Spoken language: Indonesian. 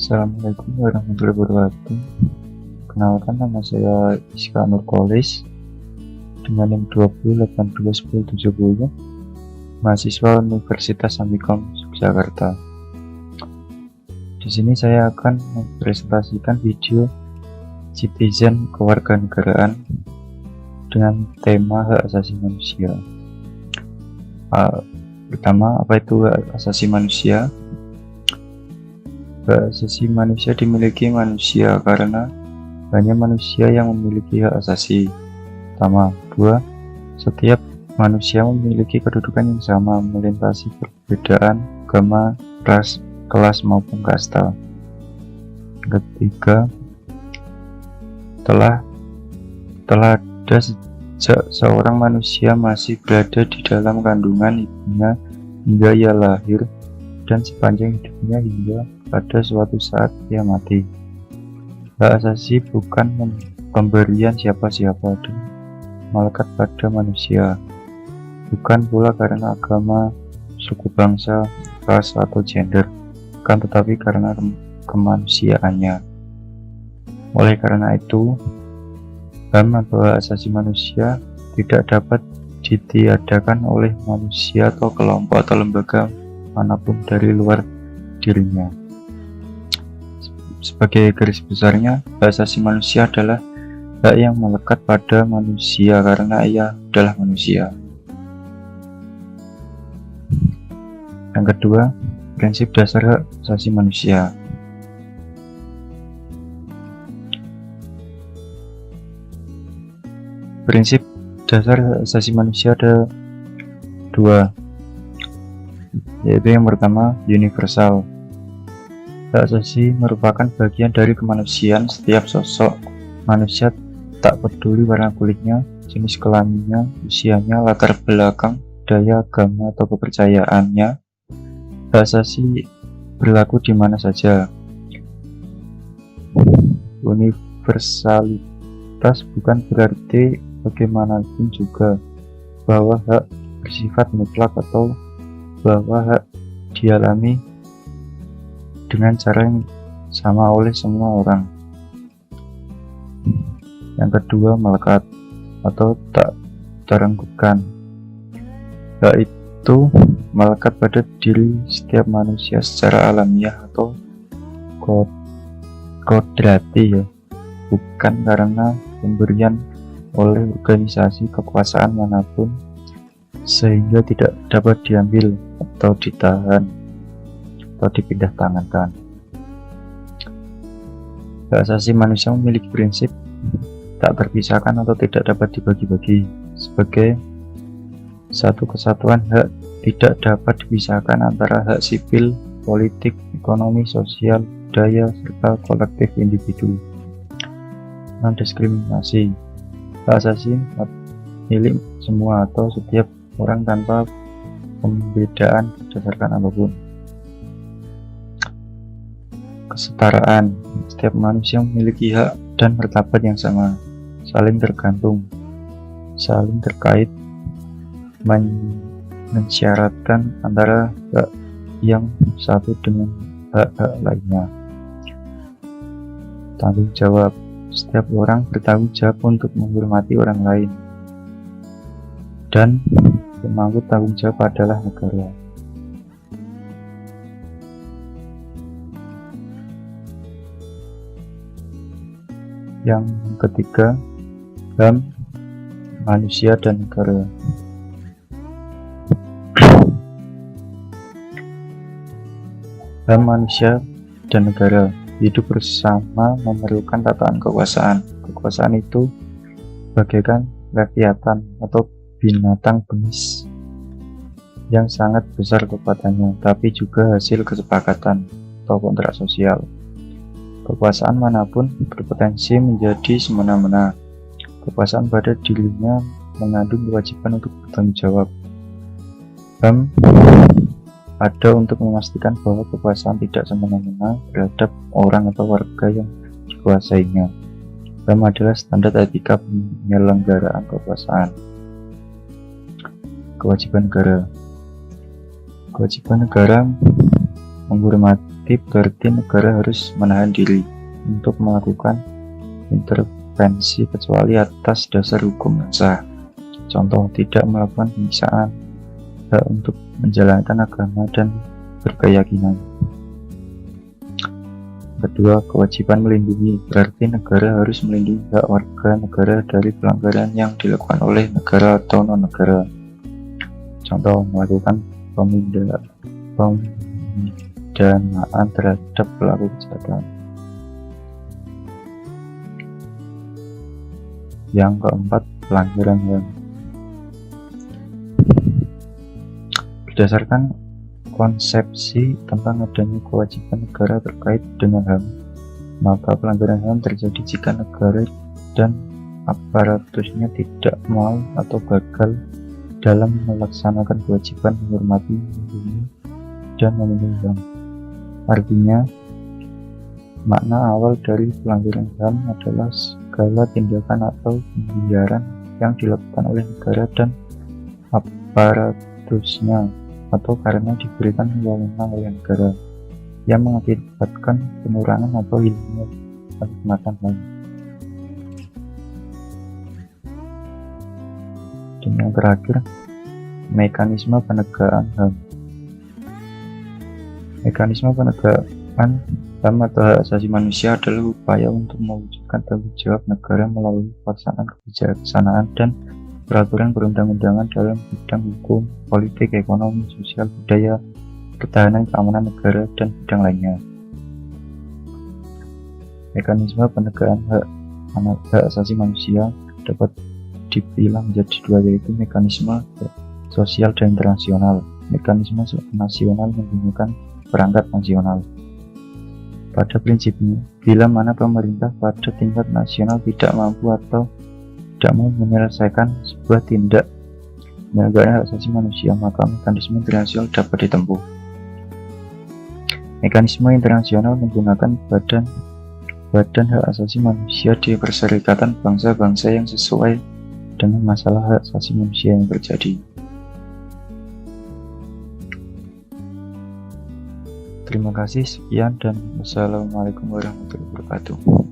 Assalamualaikum warahmatullahi wabarakatuh. Kenalkan, nama saya Iska Nurkolis dengan NIM 20821070, mahasiswa Universitas Amikom Yogyakarta. Di sini saya akan mempresentasikan video Citizen Kewarganegaraan dengan tema hak asasi manusia. Pertama, apa itu hak asasi manusia? Hak asasi manusia dimiliki manusia karena hanya manusia yang memiliki hak asasi. Pertama. Dua, setiap manusia memiliki kedudukan yang sama, melintasi perbedaan agama, ras, kelas maupun kasta. Ketiga, telah ada sejak seorang manusia masih berada di dalam kandungan ibunya hingga ia lahir, dan sepanjang hidupnya hingga pada suatu saat ia mati. Hak asasi bukan pemberian siapa-siapa dan melekat pada manusia, bukan pula karena agama, suku bangsa, ras, atau gender, kan tetapi karena kemanusiaannya. Oleh karena itu, HAM atau hak asasi manusia tidak dapat ditiadakan oleh manusia atau kelompok atau lembaga manapun dari luar dirinya. Sebagai garis besarnya, hak asasi manusia adalah hak yang melekat pada manusia karena ia adalah manusia. Yang kedua, prinsip dasar hak asasi manusia. Prinsip dasar hak asasi manusia ada dua, yaitu yang pertama, universal. Hak asasi merupakan bagian dari kemanusiaan setiap sosok manusia, tak peduli warna kulitnya, jenis kelaminnya, usianya, latar belakang, budaya, agama, atau kepercayaannya. Hak asasi berlaku di mana saja. Universalitas bukan berarti bagaimanapun juga bahwa hak bersifat mutlak atau bahwa hak dialami dengan cara yang sama oleh semua orang. Yang kedua, melekat atau tak terengkukan. Hak itu melekat pada diri setiap manusia secara alamiah atau kodrati, bukan karena pemberian oleh organisasi kekuasaan manapun, sehingga tidak dapat diambil atau ditahan atau dipindah tangankan. Hak asasi manusia memiliki prinsip tak terpisahkan atau tidak dapat dibagi-bagi. Sebagai satu kesatuan, hak tidak dapat dipisahkan antara hak sipil, politik, ekonomi, sosial, budaya, serta kolektif individu. Non-diskriminasi. Hak asasi milik semua atau setiap orang tanpa pembedaan berdasarkan apapun. Kesetaraan. Setiap manusia memiliki hak dan martabat yang sama, saling tergantung, saling terkait, mensyaratkan antara hak yang satu dengan hak-hak lainnya. Tanggung jawab. Setiap orang bertanggung jawab untuk menghormati orang lain, dan pemangku tanggung jawab adalah negara. Yang ketiga, HAM, manusia dan negara. HAM manusia dan negara hidup bersama memerlukan tataan kekuasaan. Kekuasaan itu bagaikan leviathan atau binatang bengis yang sangat besar kekuatannya, tapi juga hasil kesepakatan atau kontrak sosial. Kekuasaan manapun berpotensi menjadi semena-mena. Kekuasaan pada dirinya mengandung kewajiban untuk bertanggung jawab. HAM ada untuk memastikan bahwa kekuasaan tidak semena-mena terhadap orang atau warga yang dikuasainya. HAM adalah standar etika penyelenggaraan kekuasaan. Kewajiban negara. Kewajiban negara menghormati terbukti, berarti negara harus menahan diri untuk melakukan intervensi kecuali atas dasar hukum yang sah. Contoh, tidak melakukan penyiksaan, hak untuk menjalankan agama dan berkeyakinan. Kedua, kewajiban melindungi, berarti negara harus melindungi hak warga negara dari pelanggaran yang dilakukan oleh negara atau non-negara. Contoh, melakukan pemidanaan terhadap pelaku kejahatan. Yang keempat, pelanggaran HAM. Berdasarkan konsepsi tentang adanya kewajiban negara terkait dengan HAM, maka pelanggaran HAM terjadi jika negara dan aparaturnya tidak mau atau gagal dalam melaksanakan kewajiban menghormati, melindungi, dan memenuhi HAM. Artinya, makna awal dari pelanggaran HAM adalah segala tindakan atau pembiaran yang dilakukan oleh negara dan aparaturnya atau karena diberikan wewenang oleh negara yang mengakibatkan pengurangan atau hilangnya kenikmatan HAM. Dan yang terakhir, mekanisme penegakan HAM. Mekanisme penegakan HAM atau hak asasi manusia adalah upaya untuk mewujudkan tanggung jawab negara melalui pelaksanaan kebijaksanaan dan peraturan perundang-undangan dalam bidang hukum, politik, ekonomi, sosial, budaya, pertahanan, keamanan negara, dan bidang lainnya. Mekanisme penegakan hak asasi manusia dapat dipilah menjadi dua, yaitu mekanisme sosial dan internasional. Mekanisme nasional menggunakan perangkat nasional. Pada prinsipnya, bila mana pemerintah pada tingkat nasional tidak mampu atau tidak mau menyelesaikan sebuah tindak pelanggaran hak asasi manusia, maka mekanisme internasional dapat ditempuh. Mekanisme internasional menggunakan badan hak asasi manusia di Perserikatan Bangsa-Bangsa yang sesuai dengan masalah hak asasi manusia yang terjadi. Terima kasih, sekian, dan wassalamualaikum warahmatullahi wabarakatuh.